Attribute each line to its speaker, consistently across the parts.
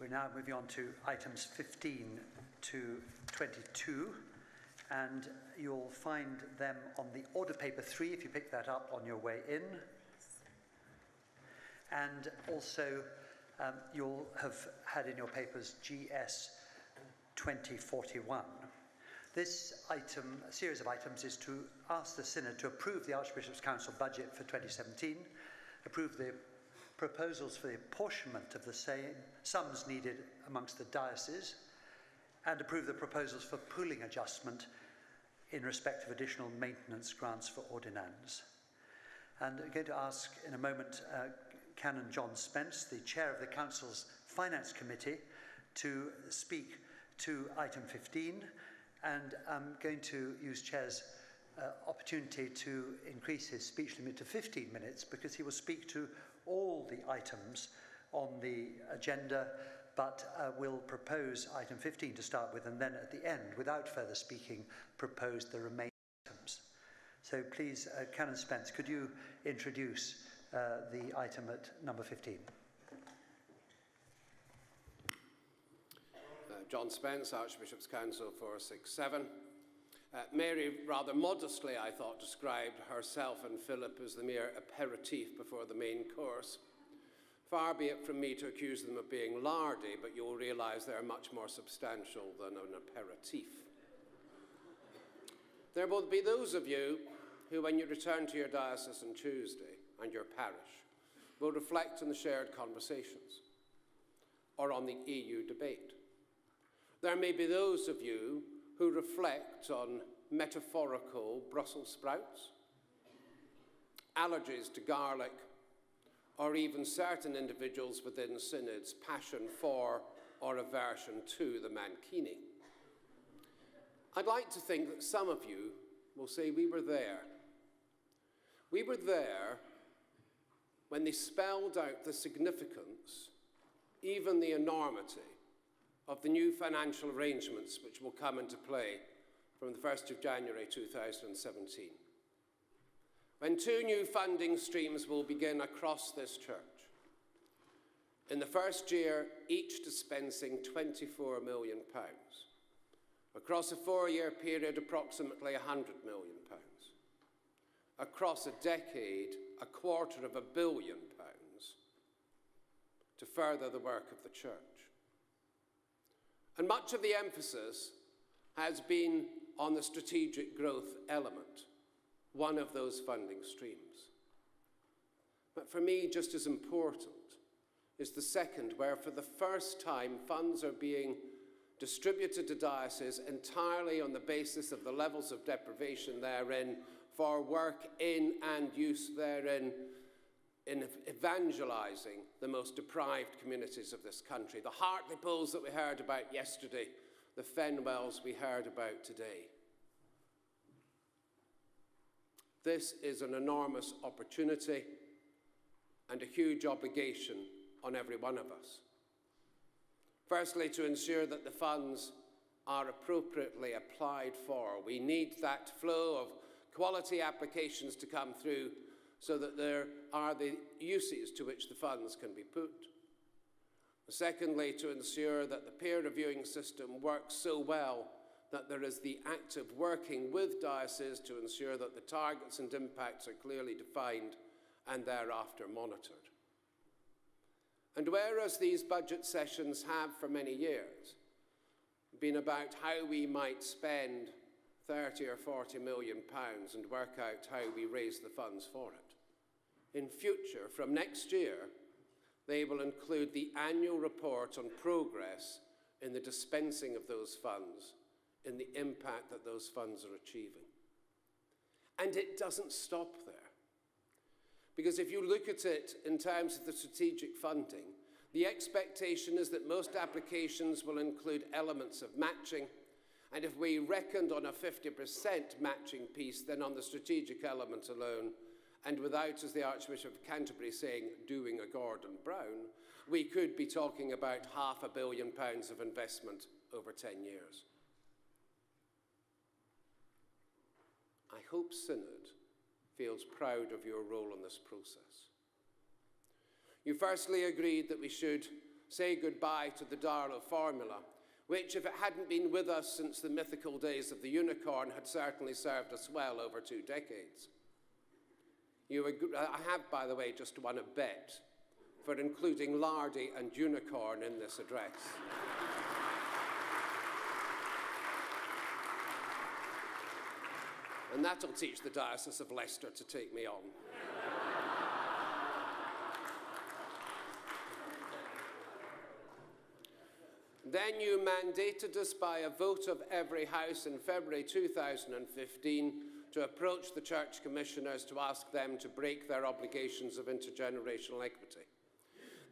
Speaker 1: We're now moving on to items 15 to 22, and you'll find them on the order paper 3 if you pick that up on your way in. And also you'll have had in your papers GS 2041. This item, a series of items, is to ask the Synod to approve the Archbishops Council budget for 2017, approve the proposals for the apportionment of the same sums needed amongst the dioceses, and approve the proposals for pooling adjustment in respect of additional maintenance grants for ordinands. And I'm going to ask in a moment Canon John Spence, the chair of the Council's Finance Committee, to speak to item 15, and I'm going to use Chair's opportunity to increase his speech limit to 15 minutes because he will speak to all the items on the agenda, but will propose item 15 to start with, and then at the end, without further speaking, propose the remaining items. So please, Canon Spence, could you introduce the item at number 15?
Speaker 2: John Spence, Archbishops Council 467. Mary, rather modestly, I thought, described herself and Philip as the mere aperitif before the main course. Far be it from me to accuse them of being lardy, but you'll realise they're much more substantial than an aperitif. There will be those of you who, when you return to your diocese on Tuesday and your parish, will reflect on the shared conversations or on the EU debate. There may be those of you who reflect on metaphorical Brussels sprouts, allergies to garlic, or even certain individuals within Synod's passion for or aversion to the mankini. I'd like to think that some of you will say we were there. We were there when they spelled out the significance, even the enormity, of the new financial arrangements which will come into play from the 1st of January 2017. When 2 new funding streams will begin across this church. In the first year, each dispensing £24 million. Across a 4-year period, approximately £100 million. Across a decade, £250 million to further the work of the church. And much of the emphasis has been on the strategic growth element, one of those funding streams. But for me, just as important is the second, where for the first time funds are being distributed to dioceses entirely on the basis of the levels of deprivation therein, for work in and use therein in evangelising the most deprived communities of this country. The Hartlepoles that we heard about yesterday, the Fenwells we heard about today. This is an enormous opportunity and a huge obligation on every one of us. Firstly, to ensure that the funds are appropriately applied for. We need that flow of quality applications to come through so that there are the uses to which the funds can be put. Secondly, to ensure that the peer reviewing system works so well that there is the active working with dioceses to ensure that the targets and impacts are clearly defined and thereafter monitored. And whereas these budget sessions have for many years been about how we might spend 30 or 40 million pounds and work out how we raise the funds for it. In future, from next year, they will include the annual report on progress in the dispensing of those funds, in the impact that those funds are achieving. And it doesn't stop there. Because if you look at it in terms of the strategic funding, the expectation is that most applications will include elements of matching. And if we reckoned on a 50% matching piece, then on the strategic element alone, and without, as the Archbishop of Canterbury saying, doing a Gordon Brown, we could be talking about £500 million of investment over 10 years. I hope Synod feels proud of your role in this process. You firstly agreed that we should say goodbye to the Darlow formula, which, if it hadn't been with us since the mythical days of the unicorn, had certainly served us well over 2 decades. I have, by the way, just won a bet for including lardy and unicorn in this address. And that'll teach the Diocese of Leicester to take me on. Then you mandated us by a vote of every house in February 2015 to approach the church commissioners to ask them to break their obligations of intergenerational equity.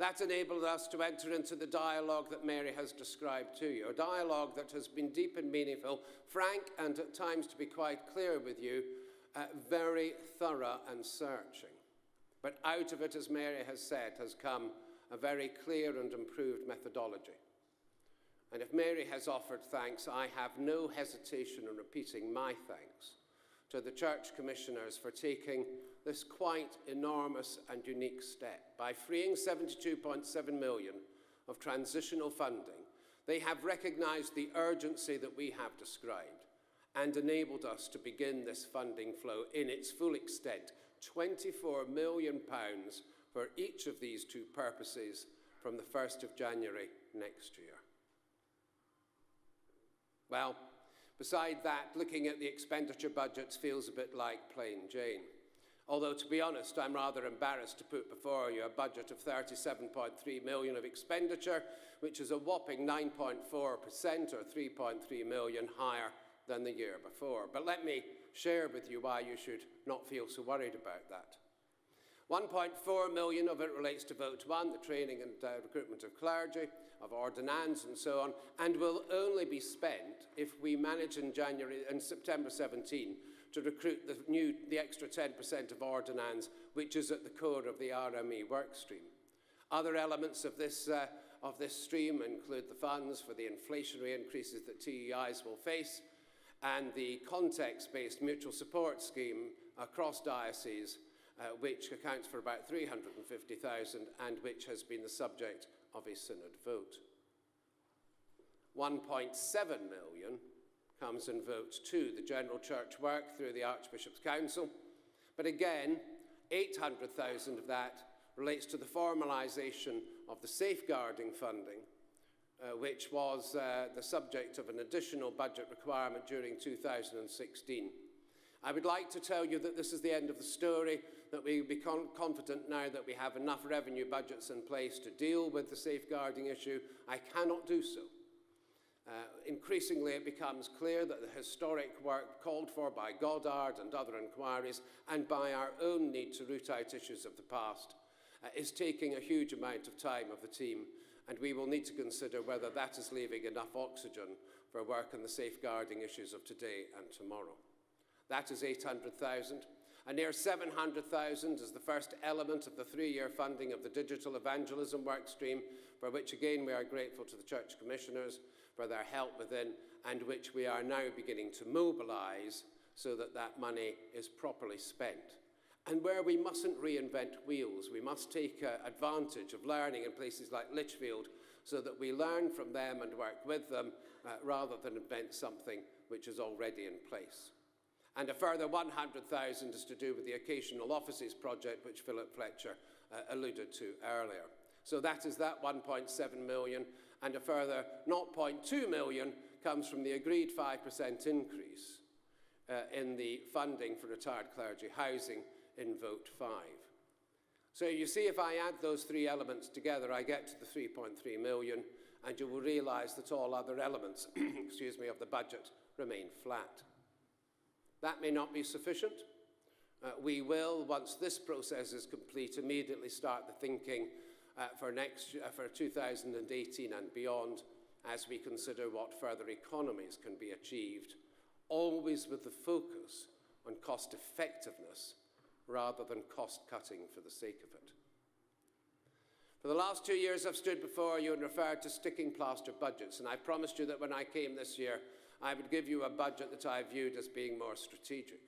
Speaker 2: That enabled us to enter into the dialogue that Mary has described to you, a dialogue that has been deep and meaningful, frank, and at times, to be quite clear with you, very thorough and searching. But out of it, as Mary has said, has come a very clear and improved methodology. And if Mary has offered thanks, I have no hesitation in repeating my thanks to the church commissioners for taking this quite enormous and unique step. By freeing 72.7 million of transitional funding, they have recognised the urgency that we have described and enabled us to begin this funding flow in its full extent, £24 million for each of these 2 purposes from the 1st of January next year. Well, beside that, looking at the expenditure budgets feels a bit like plain Jane. Although, to be honest, I'm rather embarrassed to put before you a budget of 37.3 million of expenditure, which is a whopping 9.4% or 3.3 million higher than the year before. But let me share with you why you should not feel so worried about that. 1.4 million of it relates to Vote 1, the training and recruitment of clergy, of ordinands and so on, and will only be spent if we manage in September 17 to recruit the extra 10% of ordinands, which is at the core of the RME work stream. Other elements of this stream include the funds for the inflationary increases that TEIs will face, and the context-based mutual support scheme across dioceses, which accounts for about 350,000 and which has been the subject of a synod vote. 1.7 million comes in vote 2, the general church work through the Archbishops Council. But again, 800,000 of that relates to the formalisation of the safeguarding funding, which was the subject of an additional budget requirement during 2016. I would like to tell you that this is the end of the story, that we be confident now that we have enough revenue budgets in place to deal with the safeguarding issue. I cannot do so. Increasingly, it becomes clear that the historic work called for by Goddard and other inquiries, and by our own need to root out issues of the past, is taking a huge amount of time of the team, and we will need to consider whether that is leaving enough oxygen for work on the safeguarding issues of today and tomorrow. That is 800,000. A near 700,000 is the first element of the 3-year funding of the digital evangelism work stream, for which again we are grateful to the church commissioners for their help within, and which we are now beginning to mobilise so that that money is properly spent. And where we mustn't reinvent wheels, we must take advantage of learning in places like Lichfield so that we learn from them and work with them rather than invent something which is already in place. And a further 100,000 is to do with the occasional offices project, which Philip Fletcher alluded to earlier. So that is that 1.7 million, and a further 0.2 million comes from the agreed 5% increase in the funding for retired clergy housing in Vote 5. So you see, if I add those 3 elements together, I get to the 3.3 million, and you will realise that all other elements of the budget remain flat. That may not be sufficient. We will, once this process is complete, immediately start the thinking for 2018 and beyond, as we consider what further economies can be achieved, always with the focus on cost effectiveness rather than cost cutting for the sake of it. For the last 2 years, I've stood before you and referred to sticking plaster budgets, and I promised you that when I came this year, I would give you a budget that I viewed as being more strategic.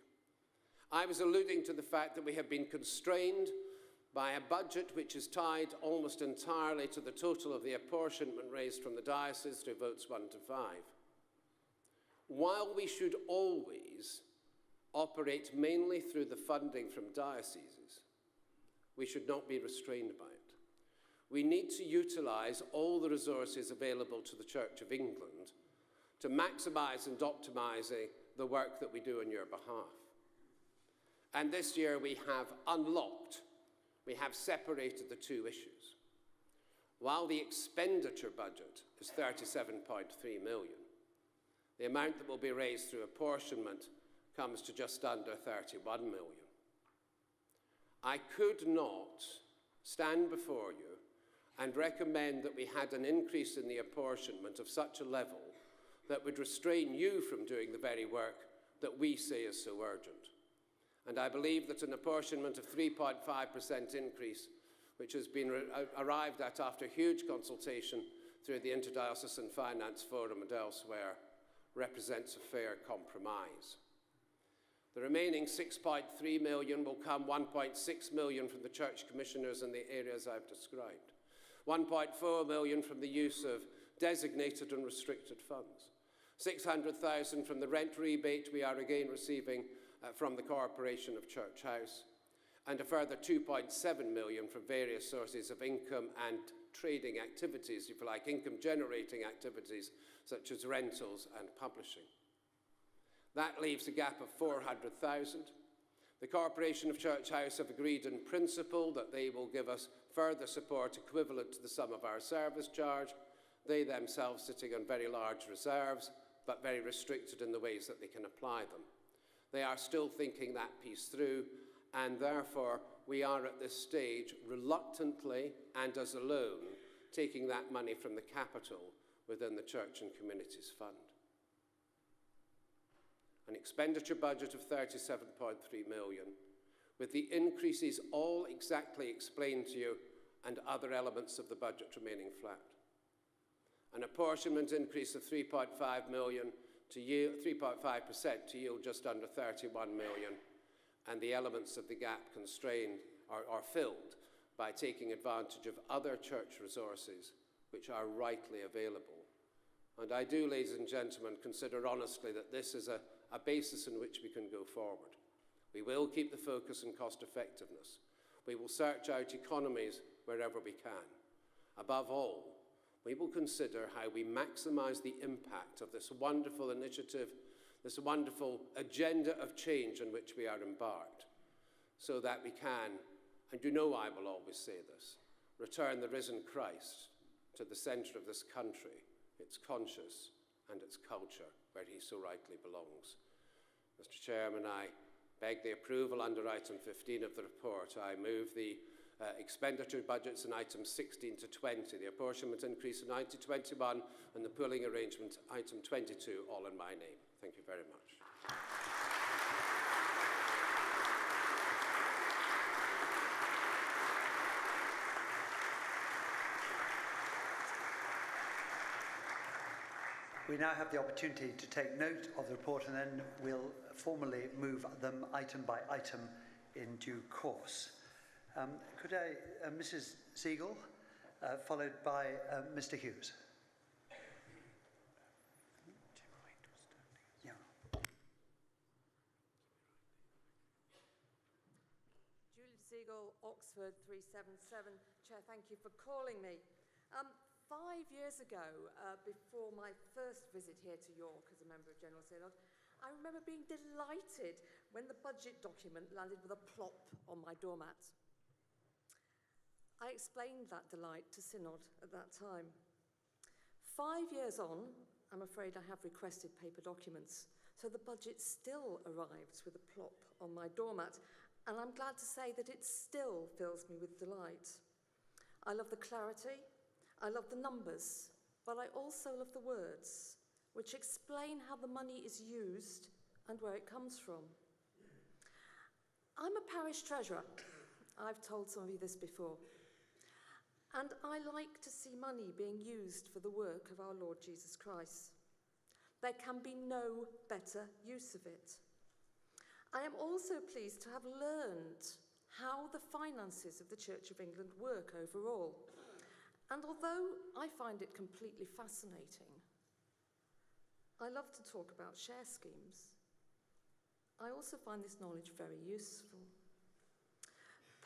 Speaker 2: I was alluding to the fact that we have been constrained by a budget which is tied almost entirely to the total of the apportionment raised from the diocese through votes 1 to 5. While we should always operate mainly through the funding from dioceses, we should not be restrained by it. We need to utilise all the resources available to the Church of England to maximise and optimise the work that we do on your behalf. And this year we have separated the two issues. While the expenditure budget is 37.3 million, the amount that will be raised through apportionment comes to just under 31 million. I could not stand before you and recommend that we had an increase in the apportionment of such a level that would restrain you from doing the very work that we say is so urgent. And I believe that an apportionment of 3.5% increase, which has been arrived at after huge consultation through the Interdiocesan Finance Forum and elsewhere, represents a fair compromise. The remaining 6.3 million will come 1.6 million from the church commissioners in the areas I've described, 1.4 million from the use of designated and restricted funds, 600,000 from the rent rebate we are again receiving from the Corporation of Church House, and a further 2.7 million from various sources of income and trading activities, if you like, income-generating activities such as rentals and publishing. That leaves a gap of 400,000. The Corporation of Church House have agreed in principle that they will give us further support equivalent to the sum of our service charge, they themselves sitting on very large reserves, but very restricted in the ways that they can apply them. They are still thinking that piece through, and therefore we are at this stage reluctantly and as a loan taking that money from the capital within the Church and Communities Fund. An expenditure budget of 37.3 million, with the increases all exactly explained to you and other elements of the budget remaining flat. An apportionment increase of 3.5% to yield just under 31 million, and the elements of the gap constrained are filled by taking advantage of other church resources which are rightly available. And I do, ladies and gentlemen, consider honestly that this is a basis in which we can go forward. We will keep the focus on cost effectiveness. We will search out economies wherever we can. Above all, we will consider how we maximise the impact of this wonderful initiative, this wonderful agenda of change in which we are embarked, so that we can, and you know I will always say this, return the risen Christ to the centre of this country, its conscience and its culture, where he so rightly belongs. Mr. Chairman, I beg the approval under item 15 of the report. I move the expenditure budgets in items 16 to 20, the apportionment increase in item 21 and the pooling arrangement item 22, all in my name. Thank you very much.
Speaker 1: We now have the opportunity to take note of the report, and then we'll formally move them item by item in due course. Could I, Mrs. Dziegiel, followed by Mr. Hughes. Yeah.
Speaker 3: Dziegiel, Oxford 377. Chair, thank you for calling me. 5 years ago, before my first visit here to York as a member of General Synod, I remember being delighted when the budget document landed with a plop on my doormat. I explained that delight to Synod at that time. 5 years on, I'm afraid I have requested paper documents, so the budget still arrives with a plop on my doormat, and I'm glad to say that it still fills me with delight. I love the clarity, I love the numbers, but I also love the words, which explain how the money is used and where it comes from. I'm a parish treasurer. I've told some of you this before. And I like to see money being used for the work of our Lord Jesus Christ. There can be no better use of it. I am also pleased to have learned how the finances of the Church of England work overall. And although I find it completely fascinating, I love to talk about share schemes. I also find this knowledge very useful.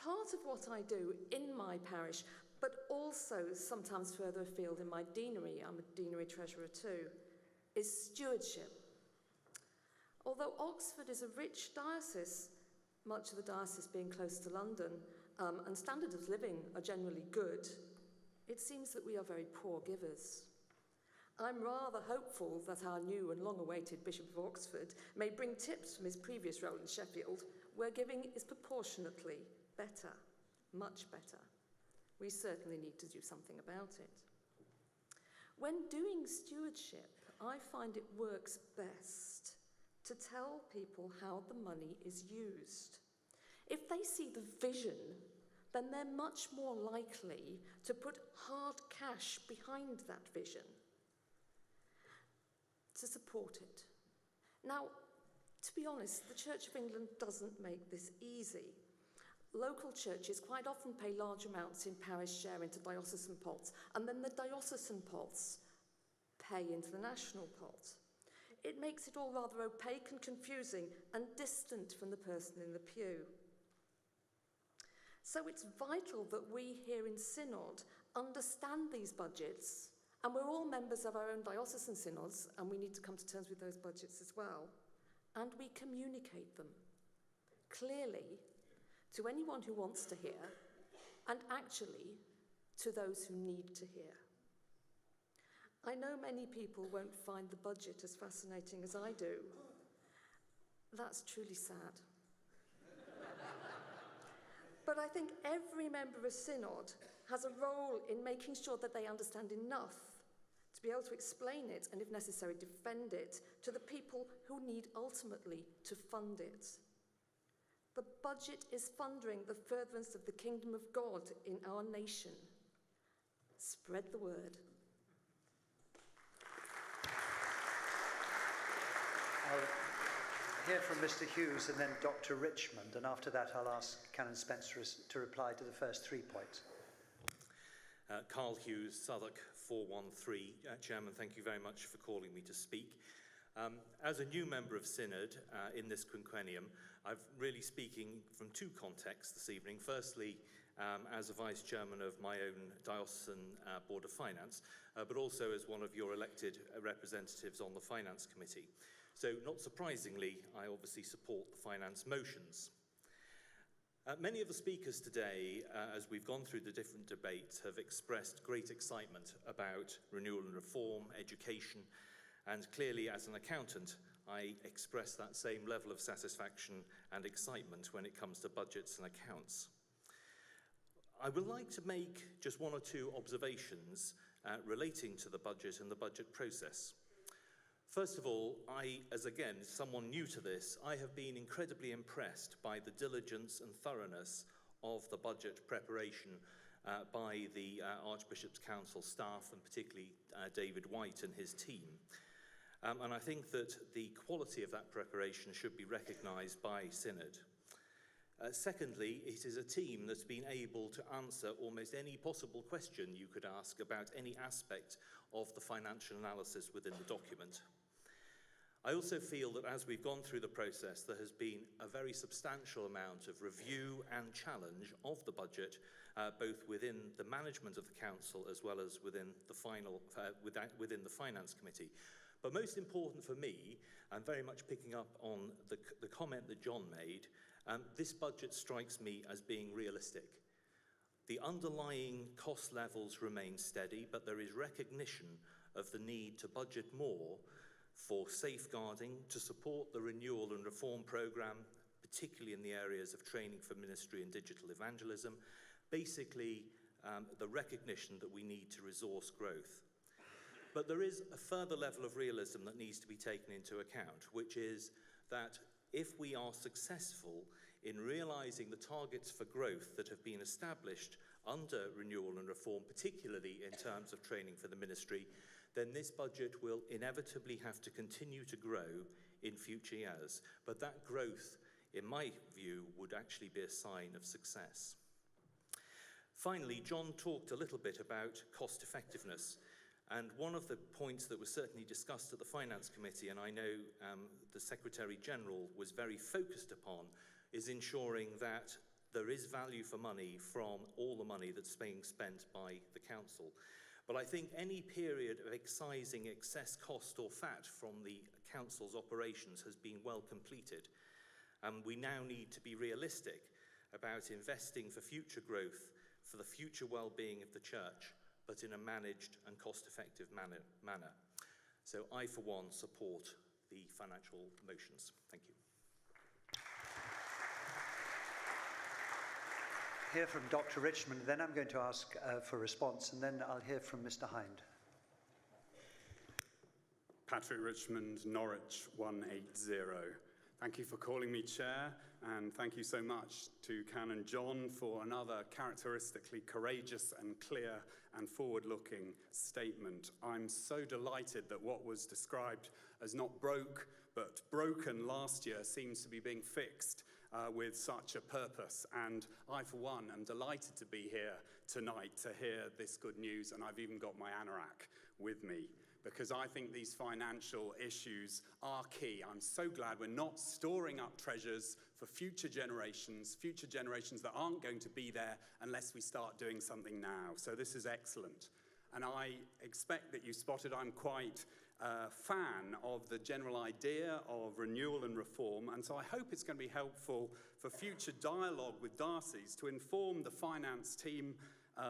Speaker 3: Part of what I do in my parish, but also sometimes further afield in my deanery, I'm a deanery treasurer too, is stewardship. Although Oxford is a rich diocese, much of the diocese being close to London, and standards of living are generally good, it seems that we are very poor givers. I'm rather hopeful that our new and long-awaited Bishop of Oxford may bring tips from his previous role in Sheffield, where giving is proportionately better, much better. We certainly need to do something about it. When doing stewardship, I find it works best to tell people how the money is used. If they see the vision, then they're much more likely to put hard cash behind that vision to support it. Now, to be honest, the Church of England doesn't make this easy. Local churches quite often pay large amounts in parish share into diocesan pots, and then the diocesan pots pay into the national pot. It makes it all rather opaque and confusing and distant from the person in the pew. So it's vital that we here in Synod understand these budgets, and we're all members of our own diocesan synods, and we need to come to terms with those budgets as well, and we communicate them clearly to anyone who wants to hear, and actually to those who need to hear. I know many people won't find the budget as fascinating as I do. That's truly sad. But I think every member of Synod has a role in making sure that they understand enough to be able to explain it, and if necessary, defend it to the people who need ultimately to fund it. The budget is funding the furtherance of the kingdom of God in our nation. Spread the word.
Speaker 1: I'll hear from Mr. Hughes and then Dr. Richmond, and after that I'll ask Canon Spence to reply to the first 3 points.
Speaker 4: Carl Hughes, Southwark 413. Chairman, thank you very much for calling me to speak. As a new member of Synod in this quinquennium, I'm really speaking from 2 contexts this evening. Firstly, as a Vice Chairman of my own Diocesan Board of Finance, but also as one of your elected representatives on the Finance Committee. So, not surprisingly, I obviously support the finance motions. Many of the speakers today, as we've gone through the different debates, have expressed great excitement about renewal and reform, education, and clearly as an accountant, I express that same level of satisfaction and excitement when it comes to budgets and accounts. I would like to make just 1 or 2 observations relating to the budget and the budget process. First of all, as again, someone new to this, I have been incredibly impressed by the diligence and thoroughness of the budget preparation by the Archbishops Council staff, and particularly David White and his team. And I think that the quality of that preparation should be recognised by Synod. Secondly, it is a team that's been able to answer almost any possible question you could ask about any aspect of the financial analysis within the document. I also feel that as we've gone through the process, there has been a very substantial amount of review and challenge of the budget, both within the management of the council as well as within the Finance Committee. But most important for me, and very much picking up on the comment that John made, this budget strikes me as being realistic. The underlying cost levels remain steady, but there is recognition of the need to budget more for safeguarding, to support the renewal and reform programme, particularly in the areas of training for ministry and digital evangelism. Basically, the recognition that we need to resource growth. But there is a further level of realism that needs to be taken into account, which is that if we are successful in realising the targets for growth that have been established under renewal and reform, particularly in terms of training for the ministry, then this budget will inevitably have to continue to grow in future years. But that growth in my view, would actually be a sign of success. Finally, John talked a little bit about cost effectiveness. And one of the points that was certainly discussed at the Finance Committee, and I know the Secretary-General was very focused upon, is ensuring that there is value for money from all the money that's being spent by the Council. But I think any period of excising excess cost or fat from the Council's operations has been well completed. We now need to be realistic about investing for future growth, for the future well-being of the Church, but in a managed and cost-effective manner. So I, for one, support the financial motions. Thank you.
Speaker 1: Hear from Dr. Richmond, then I'm going to ask for a response, and then I'll hear from Mr. Hind.
Speaker 5: Patrick Richmond, Norwich 180. Thank you for calling me Chair, and thank you so much to Canon John for another characteristically courageous and clear and forward-looking statement. I'm so delighted that what was described as not broke but broken last year seems to be being fixed with such a purpose. And I, for one, am delighted to be here tonight to hear this good news, and I've even got my anorak with me, because I think these financial issues are key. I'm so glad we're not storing up treasures for future generations that aren't going to be there unless we start doing something now. So this is excellent. And I expect that you spotted I'm quite a fan of the general idea of renewal and reform, and so I hope it's going to be helpful for future dialogue with dioceses to inform the finance team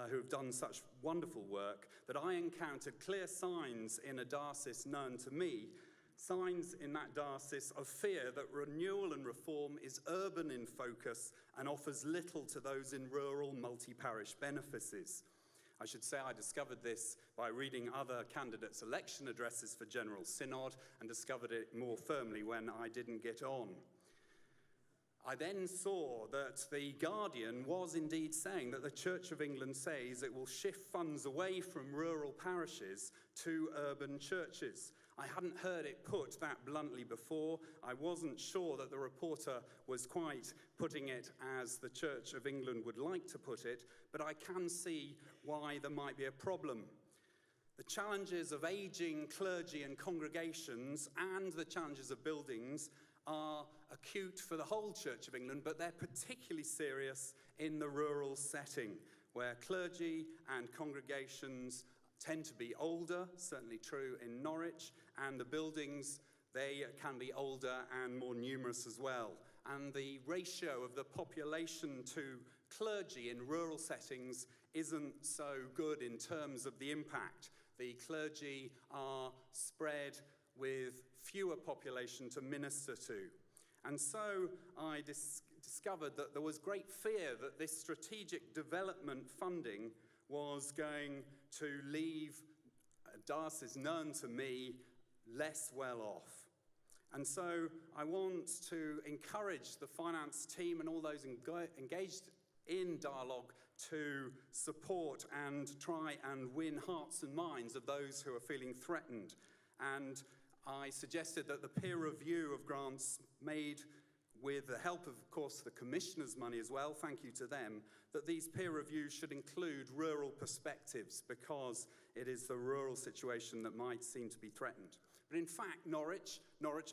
Speaker 5: who have done such wonderful work, that I encountered clear signs in a diocese known to me, signs in that diocese of fear that renewal and reform is urban in focus and offers little to those in rural multi-parish benefices. I should say I discovered this by reading other candidates' election addresses for General Synod, and discovered it more firmly when I didn't get on. I then saw that the Guardian was indeed saying that the Church of England says it will shift funds away from rural parishes to urban churches. I hadn't heard it put that bluntly before. I wasn't sure that the reporter was quite putting it as the Church of England would like to put it, but I can see why there might be a problem. The challenges of ageing clergy and congregations and the challenges of buildings are acute for the whole Church of England, but they're particularly serious in the rural setting, where clergy and congregations tend to be older, certainly true in Norwich, and the buildings, they can be older and more numerous as well. And the ratio of the population to clergy in rural settings isn't so good in terms of the impact. The clergy are spread with fewer population to minister to. And so I discovered that there was great fear that this strategic development funding was going to leave dioceses known to me less well off. And so I want to encourage the finance team and all those engaged in dialogue to support and try and win hearts and minds of those who are feeling threatened. And I suggested that the peer review of grants made with the help of course, the Commissioner's money as well, thank you to them, that these peer reviews should include rural perspectives, because it is the rural situation that might seem to be threatened. But in fact, Norwich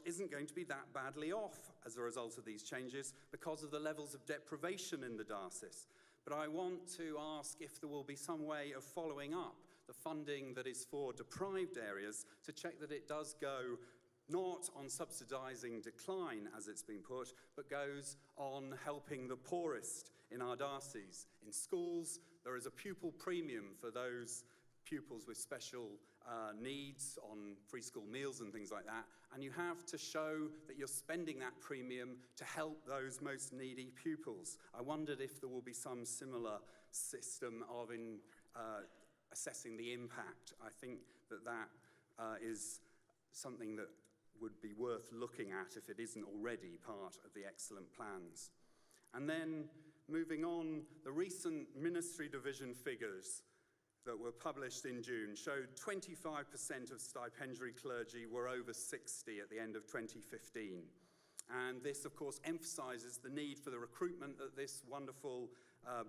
Speaker 5: isn't going to be that badly off as a result of these changes because of the levels of deprivation in the diocese. But I want to ask if there will be some way of following up the funding that is for deprived areas to check that it does go not on subsidising decline, as it's been put, but goes on helping the poorest in our diocese. In schools, there is a pupil premium for those pupils with special needs on free school meals and things like that, and you have to show that you're spending that premium to help those most needy pupils. I wondered if there will be some similar system of assessing the impact. I think that is something that would be worth looking at if it isn't already part of the excellent plans. And then moving on, the recent ministry division figures that were published in June showed 25% of stipendiary clergy were over 60 at the end of 2015. And this, of course, emphasises the need for the recruitment that this wonderful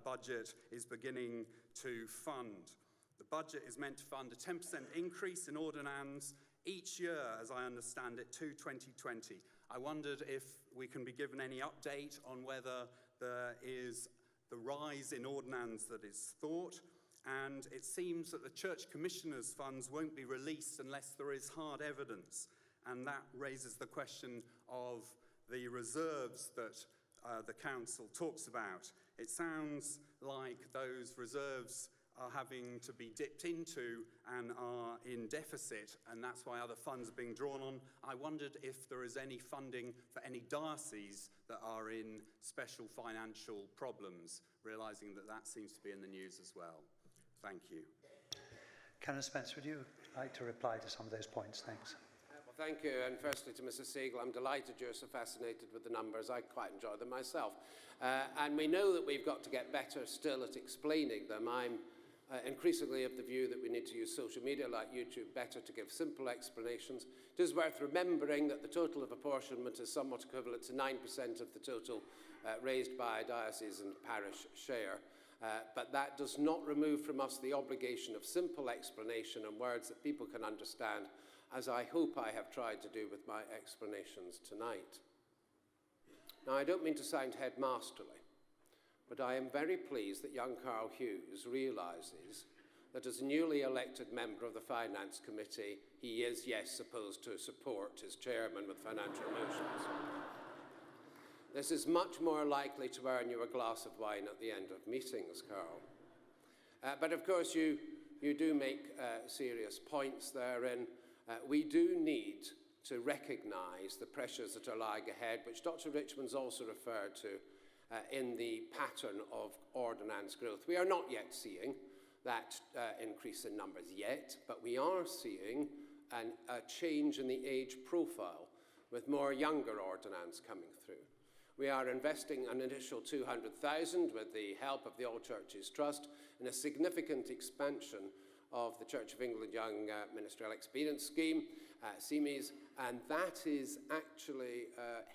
Speaker 5: budget is beginning to fund. The budget is meant to fund a 10% increase in ordinands each year, as I understand it, to 2020. I wondered if we can be given any update on whether there is the rise in ordinands that is thought, and it seems that the Church Commissioners' funds won't be released unless there is hard evidence, and that raises the question of the reserves that the Council talks about. It sounds like those reserves are having to be dipped into and are in deficit, and that's why other funds are being drawn on. I wondered if there is any funding for any dioceses that are in special financial problems, realising that that seems to be in the news as well. Thank you.
Speaker 1: Canon Spence, would you like to reply to some of those points? Thanks.
Speaker 2: Well, thank you, and firstly to Mrs. Dziegiel, I'm delighted you're so fascinated with the numbers. I quite enjoy them myself. And we know that we've got to get better still at explaining them. I'm increasingly of the view that we need to use social media like YouTube better to give simple explanations. It is worth remembering that the total of apportionment is somewhat equivalent to 9% of the total raised by a diocese and parish share. But that does not remove from us the obligation of simple explanation and words that people can understand, as I hope I have tried to do with my explanations tonight. Now, I don't mean to sound headmasterly, but I am very pleased that young Carl Hughes realises that as a newly elected member of the Finance Committee, he is, yes, supposed to support his chairman with financial motions. This is much more likely to earn you a glass of wine at the end of meetings, Carl. But of course, you do make serious points therein. We do need to recognise the pressures that are lying ahead, which Dr. Richmond's also referred to in the pattern of ordinance growth. We are not yet seeing that increase in numbers yet, but we are seeing a change in the age profile with more younger ordinance coming through. We are investing an initial 200,000 with the help of the All Churches Trust in a significant expansion of the Church of England Young Ministerial Experience Scheme, CMES, and that is actually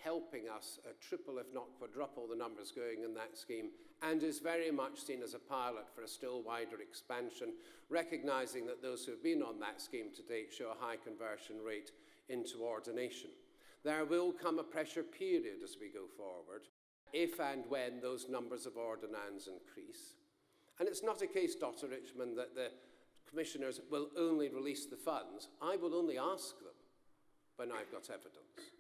Speaker 2: helping us triple, if not quadruple, the numbers going in that scheme, and is very much seen as a pilot for a still wider expansion, recognising that those who have been on that scheme to date show a high conversion rate into ordination. There will come a pressure period as we go forward, if and when those numbers of ordinands increase. And it's not a case, Dr. Richmond, that the commissioners will only release the funds. I will only ask them when I've got evidence.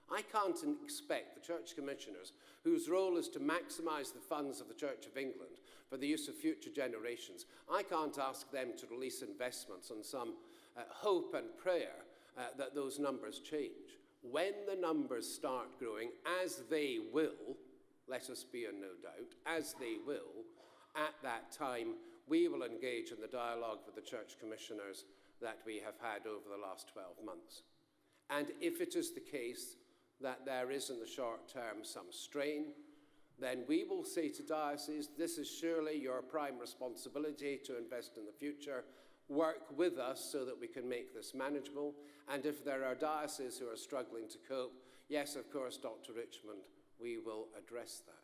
Speaker 2: I can't expect the church commissioners, whose role is to maximise the funds of the Church of England for the use of future generations, I can't ask them to release investments on some hope and prayer that those numbers change. When the numbers start growing, as they will, let us be in no doubt, as they will, at that time, we will engage in the dialogue with the church commissioners that we have had over the last 12 months. And if it is the case that there is in the short term some strain, then we will say to dioceses, this is surely your prime responsibility to invest in the future. Work with us so that we can make this manageable. And if there are dioceses who are struggling to cope, yes, of course, Dr. Richmond, we will address that.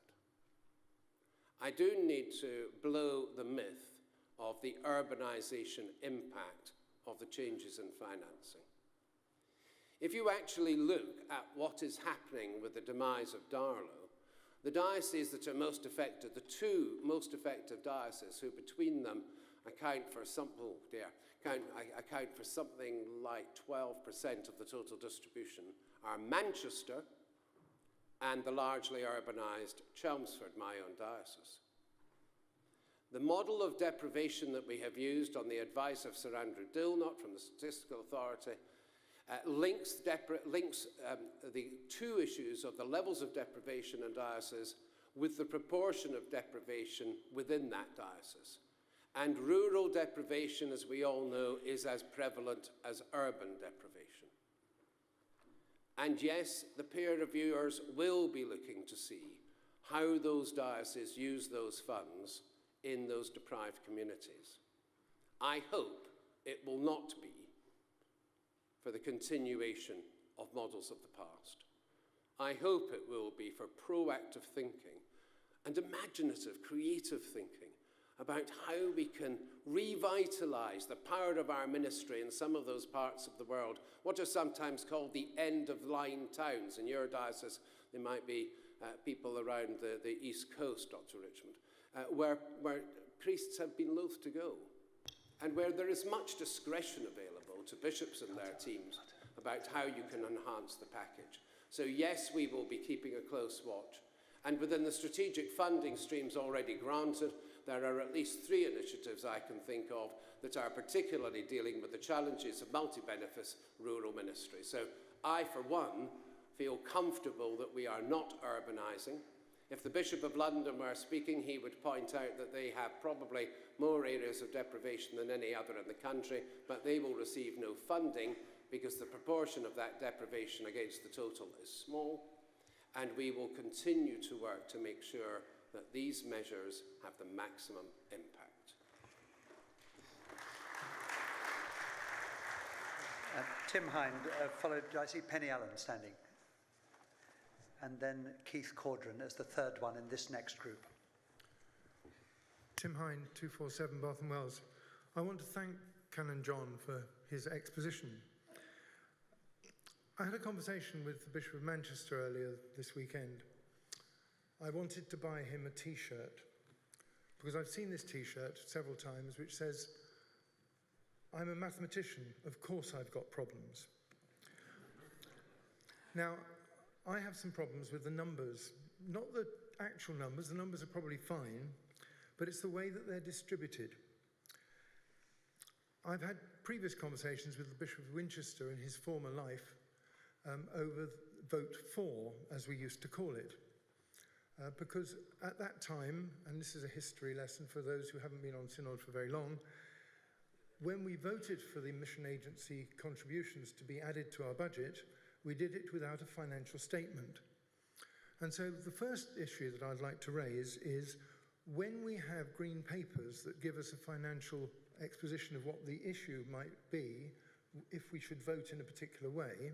Speaker 2: I do need to blow the myth of the urbanisation impact of the changes in financing. If you actually look at what is happening with the demise of Darlow, the dioceses that are most affected, the two most effective dioceses who between them account for something like 12% of the total distribution are Manchester and the largely urbanised Chelmsford, my own diocese. The model of deprivation that we have used on the advice of Sir Andrew Dilnot from the Statistical Authority links the two issues of the levels of deprivation in diocese with the proportion of deprivation within that diocese. And rural deprivation, as we all know, is as prevalent as urban deprivation. And yes, the peer reviewers will be looking to see how those dioceses use those funds in those deprived communities. I hope it will not be for the continuation of models of the past. I hope it will be for proactive thinking and imaginative, creative thinking about how we can revitalise the power of our ministry in some of those parts of the world, what are sometimes called the end-of-line towns. In your diocese, there might be people around the East Coast, Dr. Richmond, where priests have been loath to go, and where there is much discretion available to bishops and their teams about how you can enhance the package. So yes, we will be keeping a close watch. And within the strategic funding streams already granted, there are at least 3 initiatives I can think of that are particularly dealing with the challenges of multi-benefice rural ministry. So I, for one, feel comfortable that we are not urbanising. If the Bishop of London were speaking, he would point out that they have probably more areas of deprivation than any other in the country, but they will receive no funding because the proportion of that deprivation against the total is small. And we will continue to work to make sure that these measures have the maximum impact.
Speaker 1: Tim Hind, followed, I see Penny Allen standing. And then Keith Cordran as the third one in this next group.
Speaker 6: Tim Hind, 247 Bath and Wells. I want to thank Canon John for his exposition. I had a conversation with the Bishop of Manchester earlier this weekend. I wanted to buy him a T-shirt because I've seen this T-shirt several times which says, "I'm a mathematician, of course I've got problems." Now, I have some problems with the numbers. Not the actual numbers, the numbers are probably fine, but it's the way that they're distributed. I've had previous conversations with the Bishop of Winchester in his former life over vote 4, as we used to call it. Because at that time, and this is a history lesson for those who haven't been on Synod for very long, when we voted for the mission agency contributions to be added to our budget, we did it without a financial statement. And so the first issue that I'd like to raise is when we have green papers that give us a financial exposition of what the issue might be, if we should vote in a particular way,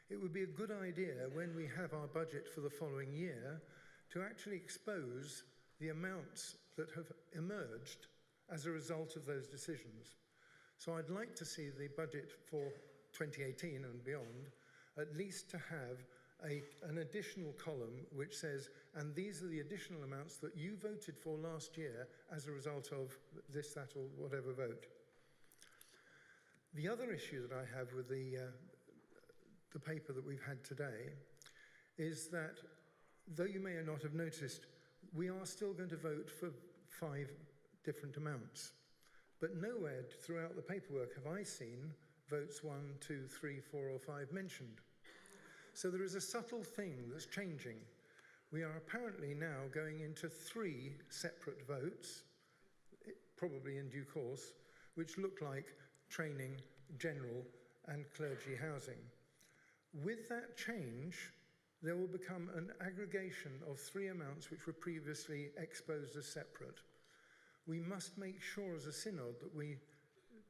Speaker 6: it would be a good idea when we have our budget for the following year to actually expose the amounts that have emerged as a result of those decisions. So I'd like to see the budget for 2018 and beyond at least to have an additional column which says, and these are the additional amounts that you voted for last year as a result of this, that, or whatever vote. The other issue that I have with the paper that we've had today is that, though you may not have noticed, we are still going to vote for 5 different amounts. But nowhere throughout the paperwork have I seen votes 1, 2, 3, 4, or 5 mentioned. So there is a subtle thing that's changing. We are apparently now going into 3 separate votes, probably in due course, which look like training, general, and clergy housing. With that change, there will become an aggregation of 3 amounts which were previously exposed as separate. We must make sure as a synod that we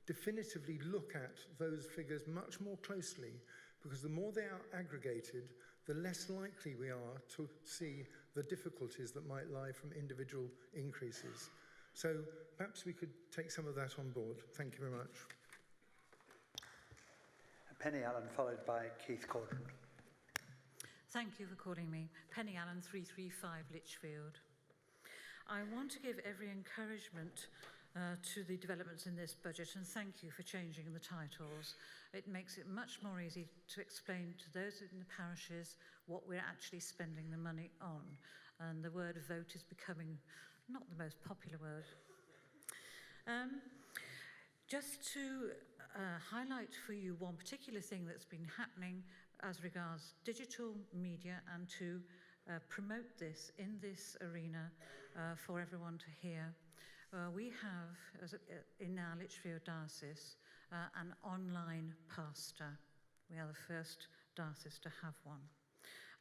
Speaker 6: definitively look at those figures much more closely, because the more they are aggregated, the less likely we are to see the difficulties that might lie from individual increases. So perhaps we could take some of that on board. Thank you very much.
Speaker 1: Penny Allen, followed by Keith Cordran.
Speaker 7: Thank you for calling me. Penny Allen, 335 Lichfield. I want to give every encouragement to the developments in this budget, and thank you for changing the titles. It makes it much more easy to explain to those in the parishes what we're actually spending the money on. And the word vote is becoming not the most popular word. Just to highlight for you one particular thing that's been happening as regards digital media, and to promote this in this arena for everyone to hear. We have, in our Lichfield Diocese, an online pastor. We are the first diocese to have one.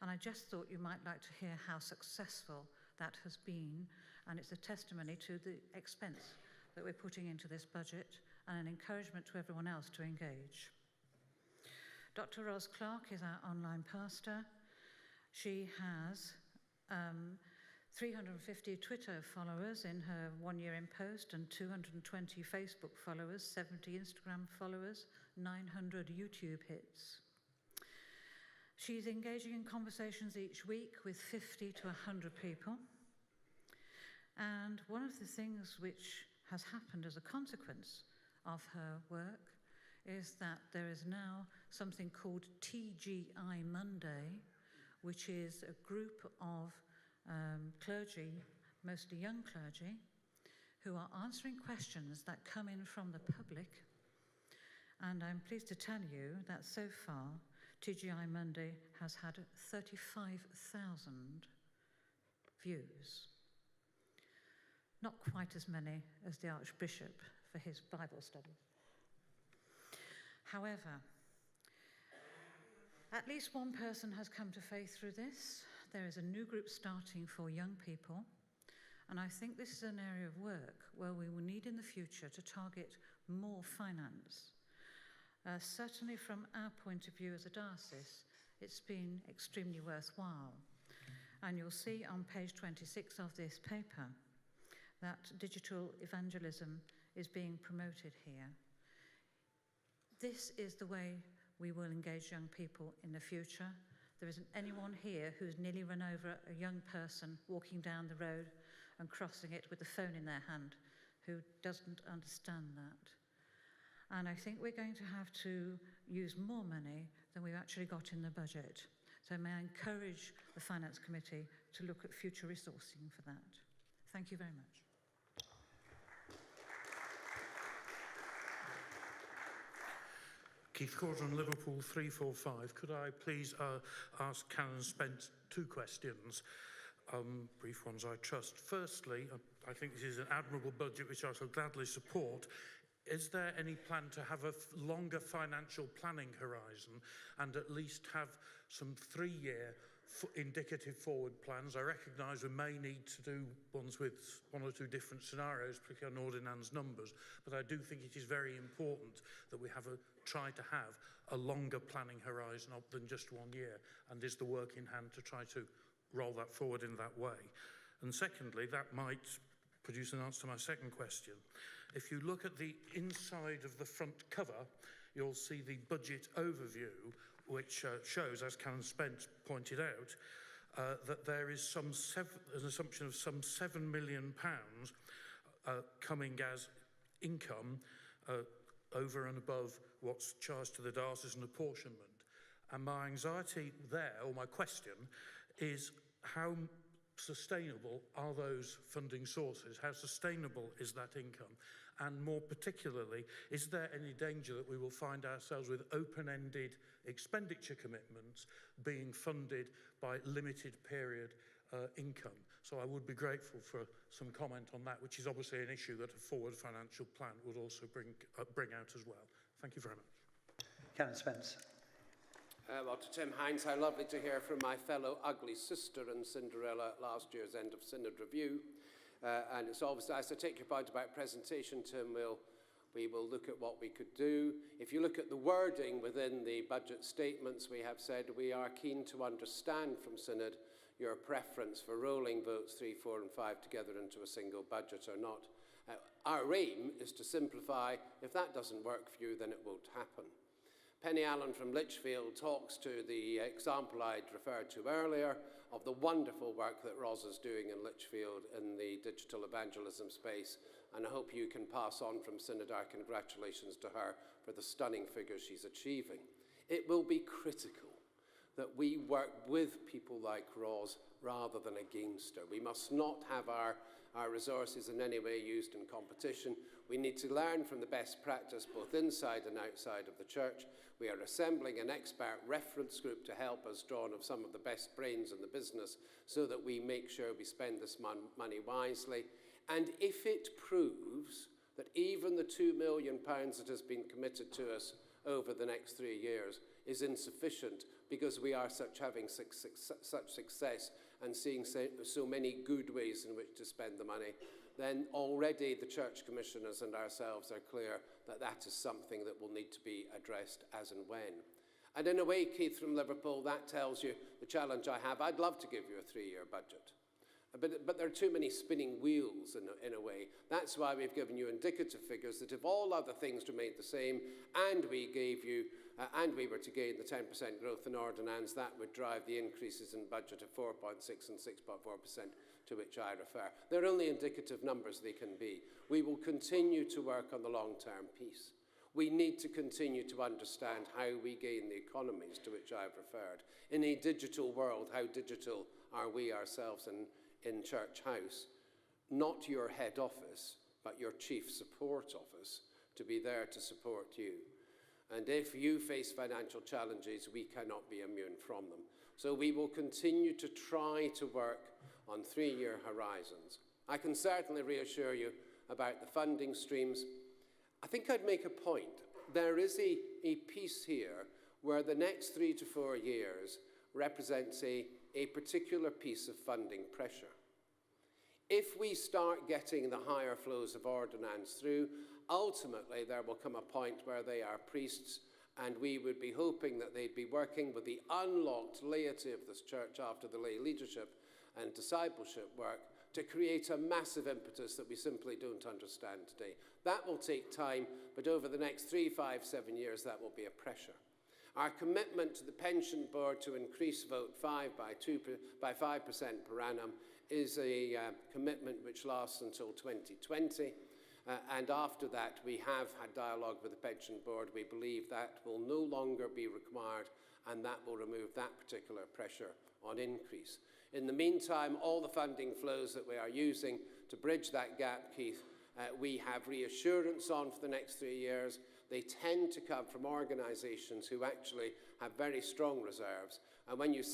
Speaker 7: And I just thought you might like to hear how successful that has been, and it's a testimony to the expense that we're putting into this budget, and an encouragement to everyone else to engage. Dr. Ros Clark is our online pastor. She has 350 Twitter followers in her 1 year in post and 220 Facebook followers, 70 Instagram followers, 900 YouTube hits. She's engaging in conversations each week with 50 to 100 people. And one of the things which has happened as a consequence of her work is that there is now something called TGI Monday, which is a group of clergy, mostly young clergy, who are answering questions that come in from the public. And I'm pleased to tell you that so far, TGI Monday has had 35,000 views. Not quite as many as the Archbishop for his Bible studies. However, at least one person has come to faith through this. There is a new group starting for young people, and I think this is an area of work where we will need in the future to target more finance. Certainly from our point of view as a diocese, it's been extremely worthwhile. And you'll see on page 26 of this paper that digital evangelism is being promoted here. This is the way we will engage young people in the future. There isn't anyone here who's nearly run over a young person walking down the road and crossing it with a phone in their hand who doesn't understand that. And I think we're going to have to use more money than we've actually got in the budget. So may I encourage the Finance Committee to look at future resourcing for that. Thank you very much.
Speaker 8: Keith Cordron, Liverpool 345. Could I please ask Canon Spence 2 questions? Brief ones, I trust. Firstly, I think this is an admirable budget which I shall gladly support. Is there any plan to have a longer financial planning horizon and at least have some 3-year indicative forward plans? I recognise we may need to do ones with 1 or 2 different scenarios, particularly on ordinance numbers, but I do think it is very important that we try to have a longer planning horizon than just 1 year, and is the work in hand to try to roll that forward in that way. And secondly, that might produce an answer to my second question. If you look at the inside of the front cover, you'll see the budget overview, which shows, as Canon Spence pointed out, that there is an assumption of some £7 million coming as income over and above what's charged to the diocesan apportionment. And my anxiety there, or my question, is how sustainable are those funding sources? How sustainable is that income? And more particularly, is there any danger that we will find ourselves with open-ended expenditure commitments being funded by limited period income? So I would be grateful for some comment on that, which is obviously an issue that a forward financial plan would also bring out as well. Thank you very much.
Speaker 1: Canon Spence.
Speaker 2: Well, to Tim Hinds, how lovely to hear from my fellow ugly sister and Cinderella at last year's End of Synod review. And it's obvious, as I take your point about presentation, Tim, we will look at what we could do. If you look at the wording within the budget statements, we have said we are keen to understand from Synod your preference for rolling votes 3, 4 and 5 together into a single budget or not. Our aim is to simplify. If that doesn't work for you, then it won't happen. Penny Allen from Lichfield talks to the example I'd referred to earlier of the wonderful work that Ros is doing in Lichfield in the digital evangelism space, and I hope you can pass on from Synod our congratulations to her for the stunning figures she's achieving. It will be critical that we work with people like Ros rather than against her. We must not have our resources in any way used in competition. We need to learn from the best practice both inside and outside of the church. We are assembling an expert reference group to help us draw on of some of the best brains in the business so that we make sure we spend this money wisely. And if it proves that even the £2 million that has been committed to us over the next 3 years is insufficient because we are having such success and seeing so many good ways in which to spend the money, then already the Church Commissioners and ourselves are clear that that is something that will need to be addressed as and when. And in a way, Keith from Liverpool, that tells you the challenge I have. I'd love to give you a 3-year budget. But there are too many spinning wheels in a way. That's why we've given you indicative figures that if all other things remained the same and we gave you, and we were to gain the 10% growth in ordinance, that would drive the increases in budget of 4.6 and 6.4% to which I refer. They're only indicative numbers, they can be. We will continue to work on the long-term piece. We need to continue to understand how we gain the economies to which I've referred. In a digital world, how digital are we ourselves in Church House? Not your head office, but your chief support office, to be there to support you. And if you face financial challenges, we cannot be immune from them. So we will continue to try to work on 3-year horizons. I can certainly reassure you about the funding streams. I think I'd make a point. There is a piece here where the next 3 to 4 years represents a particular piece of funding pressure. If we start getting the higher flows of ordinance through, ultimately there will come a point where they are priests, and we would be hoping that they'd be working with the unlocked laity of this church after the lay leadership and discipleship work to create a massive impetus that we simply don't understand today. That will take time, but over the next 3, 5, 7 years, that will be a pressure. Our commitment to the pension board to increase vote 5 by 5% per annum is a commitment which lasts until 2020. And after that, we have had dialogue with the pension board. We believe that will no longer be required, and that will remove that particular pressure on increase. In the meantime, all the funding flows that we are using to bridge that gap, Keith, we have reassurance on for the next 3 years. They tend to come from organisations who actually have very strong reserves. And when you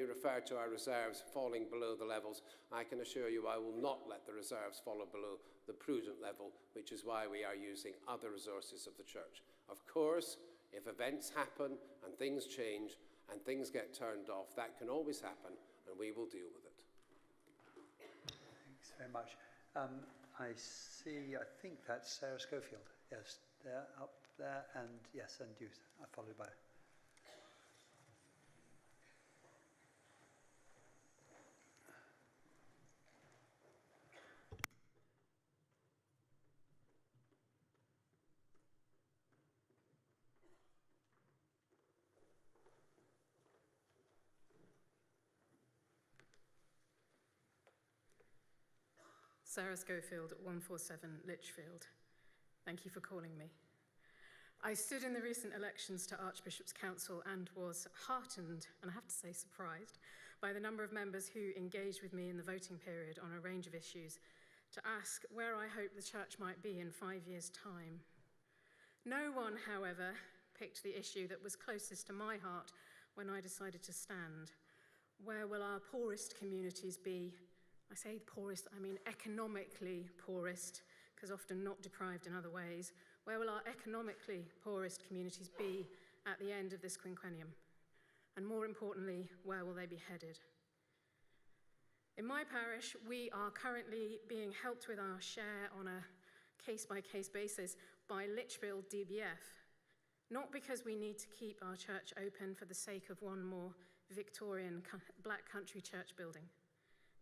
Speaker 2: refer to our reserves falling below the levels, I can assure you I will not let the reserves fall below the prudent level, which is why we are using other resources of the church. Of course, if events happen and things change and things get turned off, that can always happen, and we will deal with it.
Speaker 1: Thanks very much. I think that's Sarah Schofield. Yes, there, up there, and yes, and you, followed by.
Speaker 9: Sarah Schofield at 147 Lichfield. Thank you for calling me. I stood in the recent elections to Archbishops Council and was heartened, and I have to say surprised, by the number of members who engaged with me in the voting period on a range of issues to ask where I hope the church might be in 5 years' time. No one, however, picked the issue that was closest to my heart when I decided to stand. Where will our poorest communities be? I say poorest, I mean economically poorest, because often not deprived in other ways. Where will our economically poorest communities be at the end of this quinquennium? And more importantly, where will they be headed? In my parish, we are currently being helped with our share on a case-by-case basis by Lichfield DBF, not because we need to keep our church open for the sake of one more Victorian black country church building.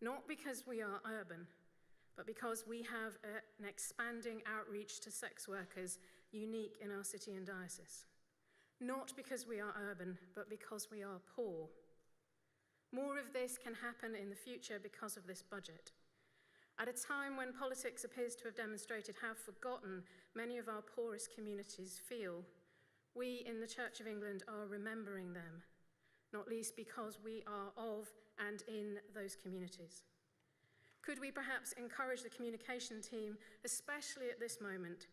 Speaker 9: Not because we are urban, but because we have an expanding outreach to sex workers unique in our city and diocese. Not because we are urban, but because we are poor. More of this can happen in the future because of this budget. At a time when politics appears to have demonstrated how forgotten many of our poorest communities feel, we in the Church of England are remembering them, not least because we are of and in those communities. Could we perhaps encourage the communication team, especially at this moment,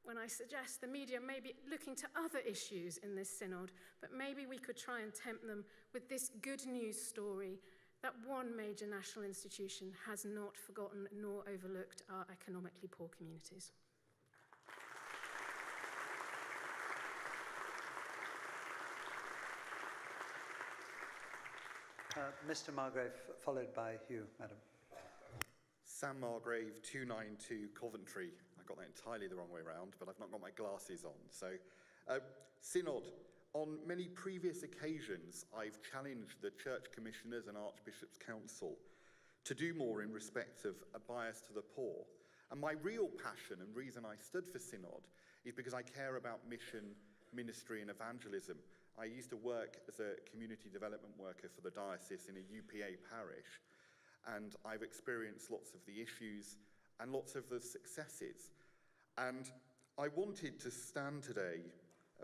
Speaker 9: when I suggest the media may be looking to other issues in this synod, but maybe we could try and tempt them with this good news story that one major national institution has not forgotten nor overlooked our economically poor communities.
Speaker 1: Mr. Margrave, followed by Hugh, madam.
Speaker 10: Sam Margrave, 292 Coventry. I got that entirely the wrong way around, but I've not got my glasses on. So, Synod, On many previous occasions, I've challenged the Church Commissioners and Archbishops Council to do more in respect of a bias to the poor. And my real passion and reason I stood for Synod is because I care about mission, ministry and evangelism. I used to work as a community development worker for the diocese in a UPA parish, and I've experienced lots of the issues and lots of the successes. And I wanted to stand today,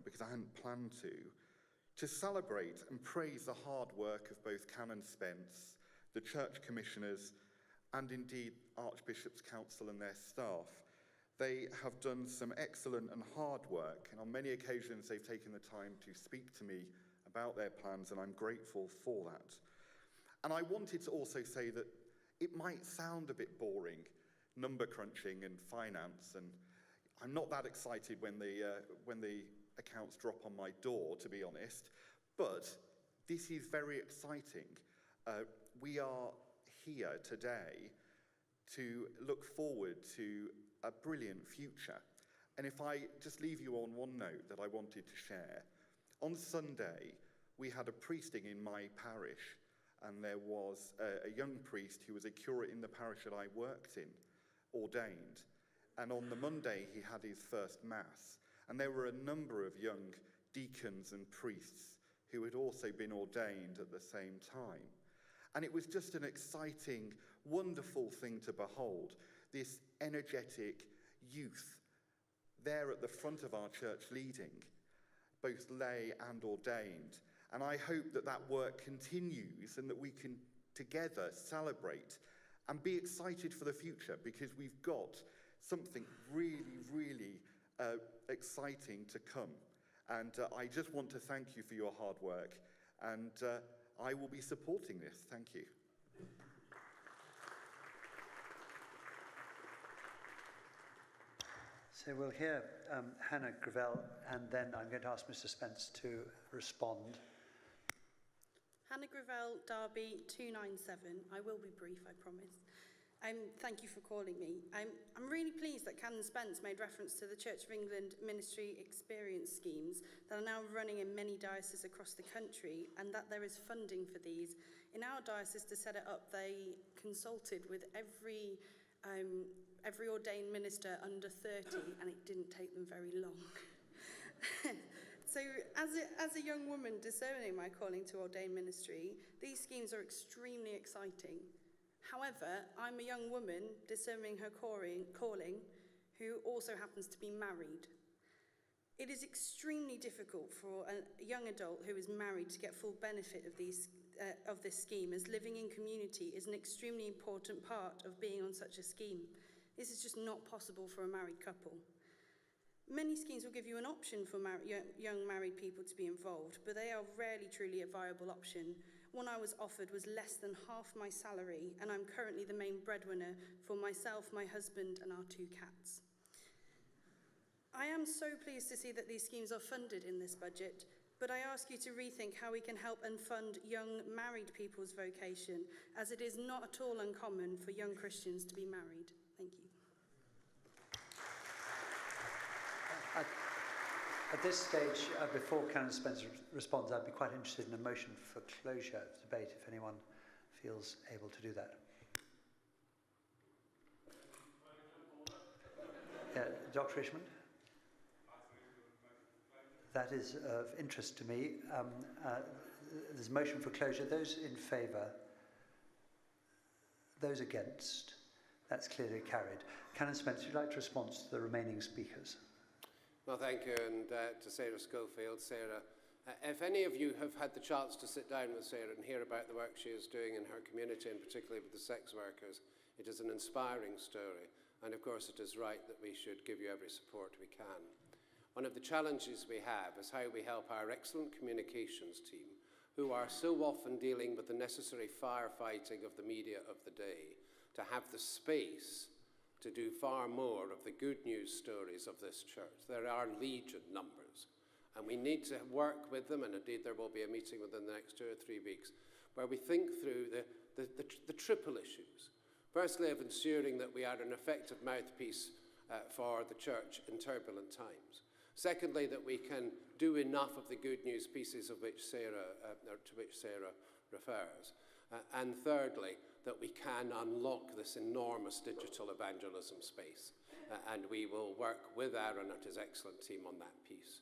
Speaker 10: because I hadn't planned to celebrate and praise the hard work of both Canon Spence, the Church Commissioners, and indeed Archbishops Council and their staff. They have done some excellent and hard work, and on many occasions they've taken the time to speak to me about their plans, and I'm grateful for that. And I wanted to also say that it might sound a bit boring, number crunching and finance, and I'm not that excited when the accounts drop on my door, to be honest, but this is very exciting. We are here today to look forward to a brilliant future. And if I just leave you on one note that I wanted to share, on Sunday we had a priesting in my parish, and there was a young priest who was a curate in the parish that I worked in, ordained. And on the Monday he had his first Mass. And there were a number of young deacons and priests who had also been ordained at the same time. And it was just an exciting, wonderful thing to behold, this energetic youth there at the front of our church leading, both lay and ordained. And I hope that that work continues and that we can together celebrate and be excited for the future, because we've got something really, really exciting to come. And I just want to thank you for your hard work, and I will be supporting this. Thank you.
Speaker 1: So we'll hear Hannah Grivell, and then I'm going to ask Mr. Spence to respond.
Speaker 11: Hannah Grivell, Derby 297. I will be brief, I promise. Thank you for calling me. I'm really pleased that Canon Spence made reference to the Church of England Ministry Experience schemes that are now running in many dioceses across the country, and that there is funding for these. In our diocese, to set it up, they consulted with every ordained minister under 30, and it didn't take them very long. So as a young woman discerning my calling to ordained ministry, these schemes are extremely exciting. However, I'm a young woman discerning her calling who also happens to be married. It is extremely difficult for a young adult who is married to get full benefit of this scheme, as living in community is an extremely important part of being on such a scheme. This is just not possible for a married couple. Many schemes will give you an option for young married people to be involved, but they are rarely truly a viable option. One I was offered was less than half my salary, and I'm currently the main breadwinner for myself, my husband, and our 2 cats. I am so pleased to see that these schemes are funded in this budget, but I ask you to rethink how we can help and fund young married people's vocation, as it is not at all uncommon for young Christians to be married. Thank you.
Speaker 1: At this stage, before Canon Spence responds, I'd be quite interested in a motion for closure of the debate, if anyone feels able to do that. Dr. Richmond? That is of interest to me. There's a motion for closure. Those in favour? Those against? That's clearly carried. Canon Spence, would you like to respond to the remaining speakers?
Speaker 2: Well, thank you, and to Sarah Schofield. Sarah, if any of you have had the chance to sit down with Sarah and hear about the work she is doing in her community, and particularly with the sex workers, it is an inspiring story, and of course it is right that we should give you every support we can. One of the challenges we have is how we help our excellent communications team, who are so often dealing with the necessary firefighting of the media of the day, to have the space to do far more of the good news stories of this church. There are legion numbers, and we need to work with them, and indeed there will be a meeting within the next 2 or 3 weeks where we think through the triple issues. Firstly, of ensuring that we are an effective mouthpiece for the church in turbulent times. Secondly, that we can do enough of the good news pieces to which Sarah refers. And thirdly, that we can unlock this enormous digital evangelism space. And we will work with Aaron and his excellent team on that piece.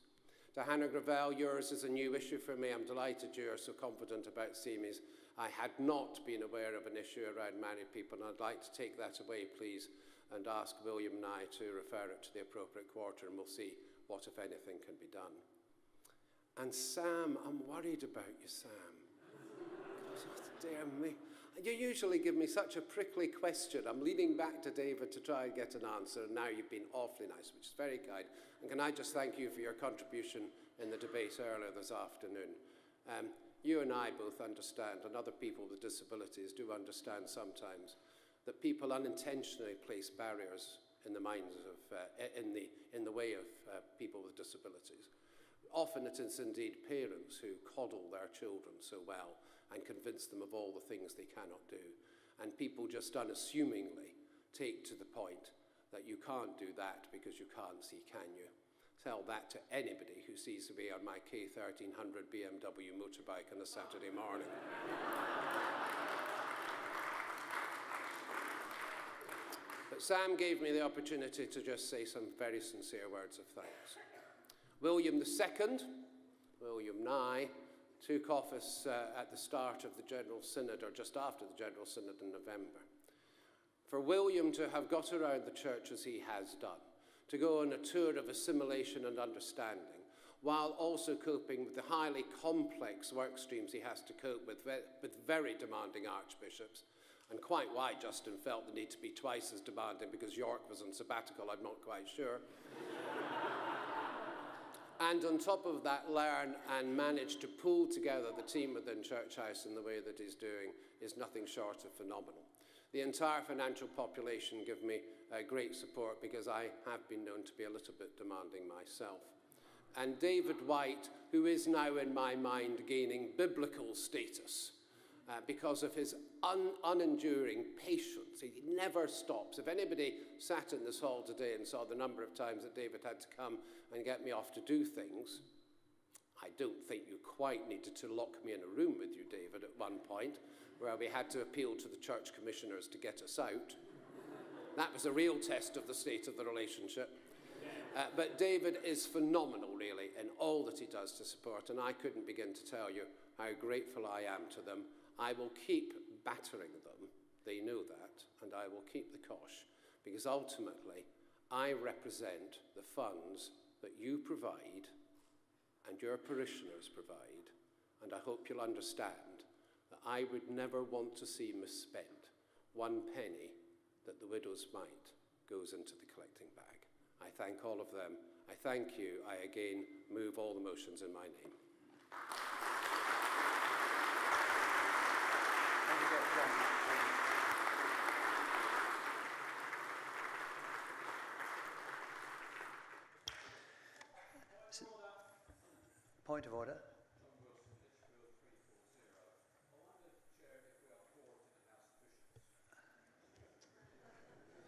Speaker 2: To Hannah Grivell, yours is a new issue for me. I'm delighted you are so confident about SEMEs. I had not been aware of an issue around married people, and I'd like to take that away, please, and ask William and I to refer it to the appropriate quarter, and we'll see what, if anything, can be done. And Sam, I'm worried about you, Sam. God, dear me. You usually give me such a prickly question. I'm leaning back to David to try and get an answer, and now you've been awfully nice, which is very kind. And can I just thank you for your contribution in the debate earlier this afternoon. You and I both understand, and other people with disabilities do understand sometimes, that people unintentionally place barriers in the minds of, in the way of people with disabilities. Often it is indeed parents who coddle their children so well and convince them of all the things they cannot do. And people just unassumingly take to the point that you can't do that because you can't see, can you? Tell that to anybody who sees me on my K1300 BMW motorbike on a Saturday morning. But Sam gave me the opportunity to just say some very sincere words of thanks. William II, William Nye, took office at the start of the General Synod, or just after the General Synod in November. For William to have got around the church as he has done, to go on a tour of assimilation and understanding, while also coping with the highly complex work streams he has to cope with very demanding archbishops, and quite why Justin felt the need to be twice as demanding because York was on sabbatical, I'm not quite sure. And on top of that, learn and manage to pull together the team within Church House in the way that he's doing is nothing short of phenomenal. The entire financial population give me great support because I have been known to be a little bit demanding myself. And David White, who is now in my mind gaining biblical status because of his unenduring patience. He never stops. If anybody sat in this hall today and saw the number of times that David had to come and get me off to do things, I don't think you quite needed to lock me in a room with you, David, at one point, where we had to appeal to the church commissioners to get us out. That was a real test of the state of the relationship. But David is phenomenal, really, in all that he does to support, and I couldn't begin to tell you how grateful I am to them. I will keep battering them, they know that, and I will keep the cosh, because ultimately I represent the funds that you provide and your parishioners provide, and I hope you'll understand that I would never want to see misspent one penny that the widow's mite goes into the collecting bag. I thank all of them. I thank you. I again move all the motions in my name.
Speaker 1: Thank you very much. Point of order.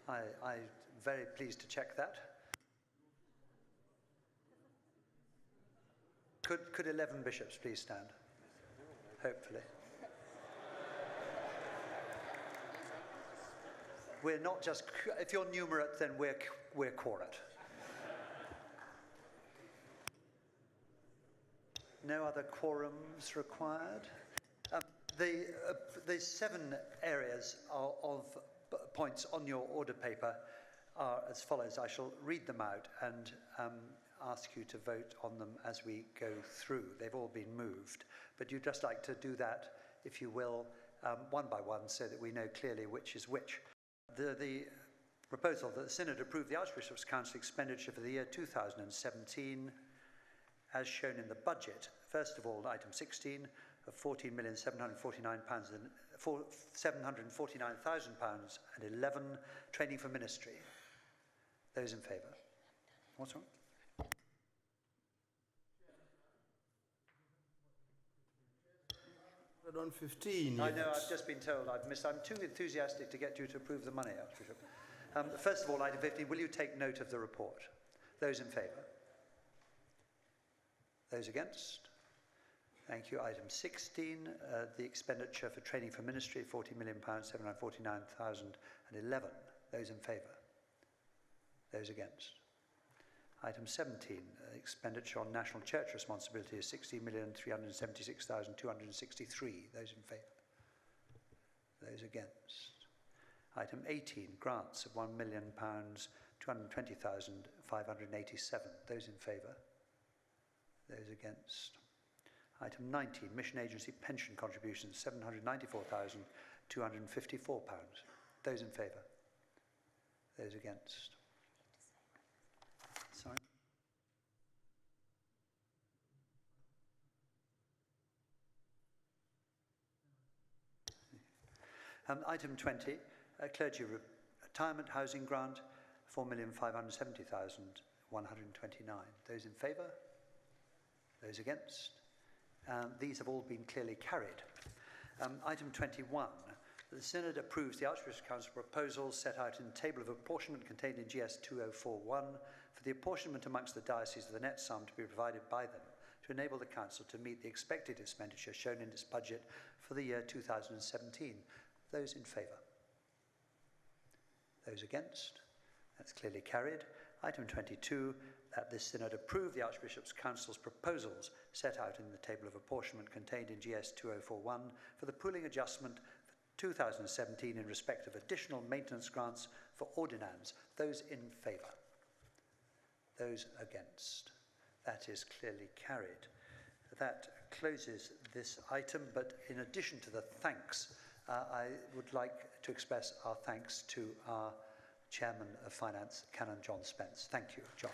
Speaker 1: I'm very pleased to check that. Could 11 bishops please stand? Hopefully. We're not just, if you're numerate, then we're quorate. No other quorums required. The 7 areas of points on your order paper are as follows. I shall read them out and ask you to vote on them as we go through. They've all been moved, but you'd just like to do that, if you will, one by one so that we know clearly which is which. The proposal that the Synod approve the Archbishops Council expenditure for the year 2017 as shown in the budget. First of all, item 16 of £14,749,000 and 11 training for ministry. Those in favour? What's wrong?
Speaker 12: On 15.
Speaker 1: I know, I've just been told I've missed. I'm too enthusiastic to get you to approve the money, Archbishop. First of all, item 15, will you take note of the report? Those in favour? Those against? Thank you. Item 16, the expenditure for training for ministry, £40,749,011. Those in favour? Those against? Item 17, expenditure on national church responsibility is £16,376,263. Those in favour? Those against? Item 18, grants of £1,220,587. Those in favour? Those against? Item 19, mission agency pension contributions, £794,254. Those in favour? Those against? Sorry? Item 20, clergy retirement housing grant, £4,570,129. Those in favour? Those against? These have all been clearly carried. Item 21, the Synod approves the Archbishops Council proposals set out in the table of apportionment contained in GS 2041 for the apportionment amongst the dioceses of the net sum to be provided by them to enable the Council to meet the expected expenditure shown in its budget for the year 2017. Those in favour? Those against? That's clearly carried. Item 22, that this Synod approve the Archbishops Council's proposals set out in the table of apportionment contained in GS 2041 for the pooling adjustment for 2017 in respect of additional maintenance grants for ordinands. Those in favour? Those against? That is clearly carried. That closes this item, but in addition to the thanks, I would like to express our thanks to our Chairman of Finance, Canon John Spence. Thank you, John.